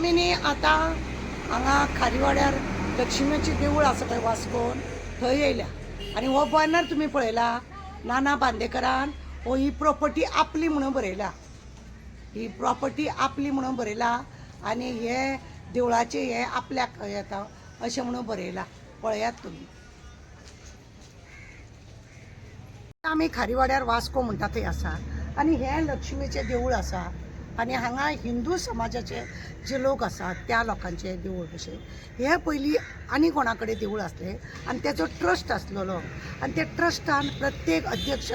आमी न्ही आतां हांगा खारीवाड्यार लक्ष्मीचें देवूळ आसा पळय वास्कोन थंय येयल्या आनी हो बॅनर तुमी पळयला नाना बांदेकरान हो ही प्रॉपर्टी आपली म्हणून बरयला, ही प्रॉपर्टी आपली म्हणून बरयला आनी हे देवळाचे हे आपल्याक येता अशें म्हणून बरयला पळयात तुमी. आमी खारीवाड्यार वास्को म्हणटा थंय आसा आनी हे लक्ष्मीचें देवूळ आसा आनी हांगा हिंदू समाजाचे जे लोक आसात त्या लोकांचे देवूळ कशें हे पयलीं आनी कोणा कडेन देवूळ आसलें आनी तेजो ट्रस्ट आसलेलो आनी ते ट्रस्टान प्रत्येक अध्यक्ष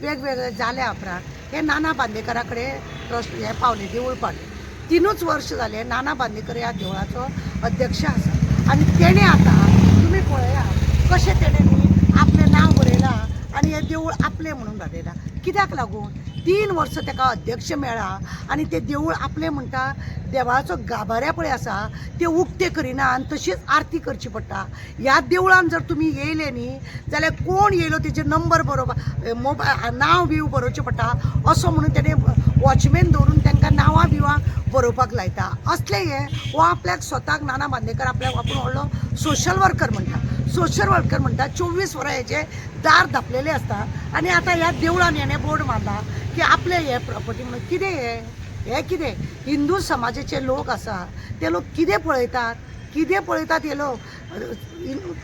वेगवेगळे जाल्या उपरांत हे नाना बांदेकरा कडेन ट्रस्ट हे पावले देवूळ पावले. 3 वर्ष जाले नाना बांदेकर ह्या देवळाचो अध्यक्ष आसा आनी तेणे आतां तुमी पळया कशें तेणे न्ही आपलें नांव बरयलां आनी हें देवूळ आपलें म्हणून घालयलां. कित्याक लागून 3 वर्स ताका अध्यक्ष मेळ्ळा आनी तें देवूळ आपलें म्हणटा. देवाचो गाभाऱ्या पळय आसा ते उक्ते करिना आनी तशीच आरती करची पडटा. ह्या देवळान जर तुमी येयले न्ही जाल्यार कोण येयलो तेजे नंबर बरोवपा मोबायल नांव बिव बरोवचें पडटा असो म्हणून तेणें वॉचमॅन दवरून तांकां नांवां बिवां बरोवपाक लायता. असलें हें हो आपल्याक स्वताक नाना बांदेकर आपल्याक आपूण व्हडलो सोशल वर्कर म्हणटा. सोशल वर्कर म्हणटा 24 वरां हेजे दार धापलेले आसता आनी आतां ह्या देवळान हेणें बोर्ड मारला की आपले हे प्रॉपर्टी म्हणून कितें हे कितें हिंदू समाजाचे लोक आसा ते लोक कितें पळयतात हे लोक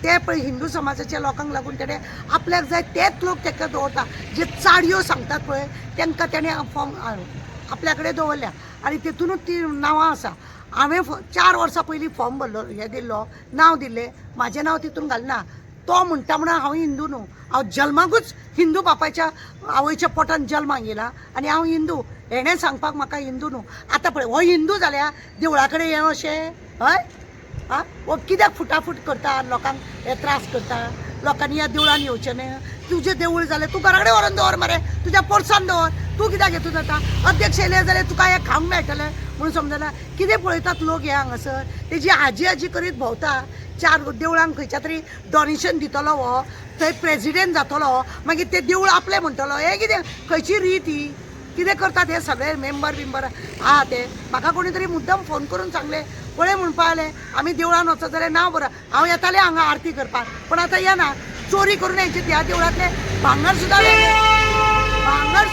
ते पळय हिंदू समाजाच्या लोकांक लागून तेणें आपल्याक जाय तेच लोक ताका दवरता. जे चाडयो सांगतात पळय तांकां तेणें फॉर्म आपल्या कडेन दवरल्या आनी तितूनच ती नांवां आसा. हांवें 4 वर्सां पयलीं फॉर्म भरलो हें दिल्लो नांव दिल्लें म्हाजें नांव तितून घालना. तो म्हणटा म्हणून हांव हिंदू न्हू, हांव जल्माकूच हिंदू बापायच्या आवयच्या पोटान जल्माक येयला आनी हांव हिंदू. हेणें सांगपाक म्हाका हिंदू न्हू. आतां पळय हो हिंदू जाल्या देवळा कडेन हें अशें हय आं हो कित्याक फुटाफूट करता लोकांक हे त्रास करता. लोकांनी ह्या देवळान येवचें न्ही. तुजें देवूळ जालें तूं घरा कडेन व्हरून दवर मरे, तुज्या पोरसांत दवर. तूं कित्याक हेतून जाता अध्यक्ष येयले जाल्यार तुका हें खावंक मेळटलें म्हणून समजना. कितें पळयतात लोक हे हांगासर तेजी आजी करीत भोंवता. 4 देवळांक खंयच्या तरी डॉनेशन दितलो हो, थंय प्रेजिडेंट जातलो, मागीर ते देवूळ आपलें म्हणटलो. हे कितें खंयची रीत ही? कितें करतात हे सगळे मेंबर बिंबर आहा ते. म्हाका कोणी तरी मुद्दम फोन करून सांगले पळय म्हणपा लागलें आमी देवळान वचत जाल्यार नांव बरं. हांव येतालें हांगा आरती करपाक पण आतां येना. चोरी करून यायची ह्या देवळांतले भांगर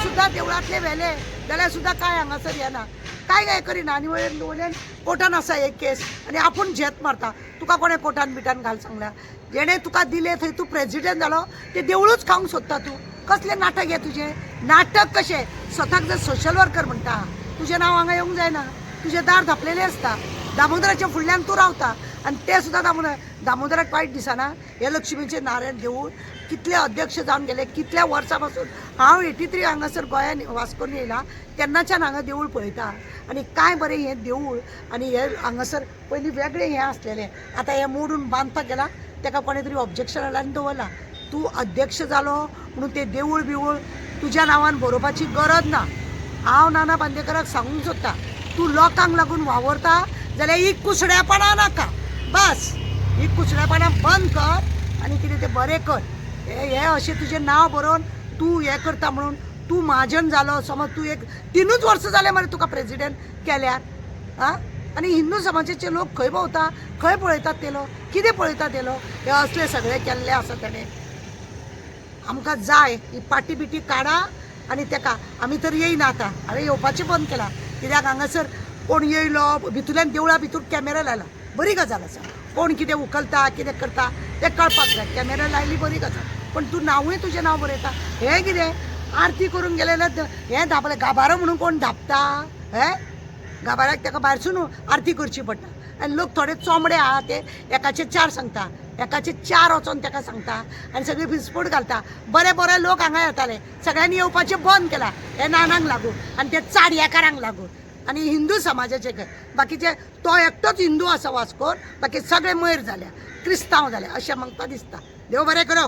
सुद्दां देवळांतले व्हेले जाल्यार सुद्दां काय हांगासर येना, काय करिना. आनी वयल्यान कोर्टान आसा एक केस आनी आपूण झेत मारता. तुका कोणें कोर्टान बिटान घाल सांगल्या? जेणे तुका दिले थंय तूं प्रेजिडेंट जालो ते देवळूच खावंक सोदता तूं. कसलें नाटक हे तुजें? नाटक कशें? स्वताक जर सोशल वर्कर म्हणटा तुजें नांव हांगा येवंक जायना. तुजें दार धापलेलें आसता. दामोदराच्या फुडल्यान तूं रावता आनी ते सुद्दां दामोदराक वायट दिसना. हे लक्ष्मीचें नारायण देवूळ कितले अध्यक्ष जावन गेले, कितल्या वर्सां पासून हांव 83 हांगासर गोंयान वास्कोन येयला तेन्नाच्यान हांगा देवूळ पळयता आनी काय बरें हें देवूळ. आनी हे हांगासर पयलीं वेगळें हें आसलेलें आतां हें मोडून बांदपाक गेला. ताका कोणें तरी ऑब्जेक्शन लावन दवरला. तूं अध्यक्ष जालो म्हणून तें देवूळ बिवूळ तुज्या नांवान बरोवपाची गरज ना. हांव नाना बांदेकराक सांगूंक सोदता तूं लोकांक लागून वावरता जाल्यार ही कुसड्यापणां नाका. बस ही कुसड्यापणां बंद कर आनी कितें तें बरें कर. हे अशें तुजें नांव बरोवन तूं हें करता म्हणून तूं महाजन जालो समज. तूं एक 3 वर्स जालें मरे तुका प्रेजिडेंट केल्यार आं. आनी हिंदू समाजाचे लोक खंय भोंवता खंय पळयतात ते लोक कितें पळयतात ते लोक हे असले सगळे केल्ले आसा तेणें. आमकां जाय ही पाटी बिटी काडा आनी ताका आमी तर येयना. आतां हांवें येवपाचें बंद केलां कित्याक हांगासर कोण येयलो भितरल्यान देवळा भितर कॅमेरा लायला बरी गजाल आसा. कोण कितें उखलता कितें करता तें कळपाक जाय. कॅमेरा लायली बरी गजाल पण तूं नांवूय तुजें नांव बरयता. हें कितें आरती करून गेलेले हें धापलें गाभारो म्हणून कोण धापता हे गाभाऱ्याक ताका भायरसून आरती करची पडटा. आनी लोक थोडे चोंबडे आहा ते एकाचे 4 सांगता, एकाचे 4 वचोन ताका सांगता आनी सगळी विस्फोट घालता. बरे लोक हांगा येताले सगळ्यांनी येवपाचें बंद केलां हे नानांक लागून आनी ते चाडयेकारांक लागून. आनी हिंदू समाजाचे बाकीचे तो एकटोच हिंदू आसा वास्कोर, बाकी सगळे मैर जाल्या क्रिस्तांव जाले अशें म्हाका दिसता. देव बरें करो.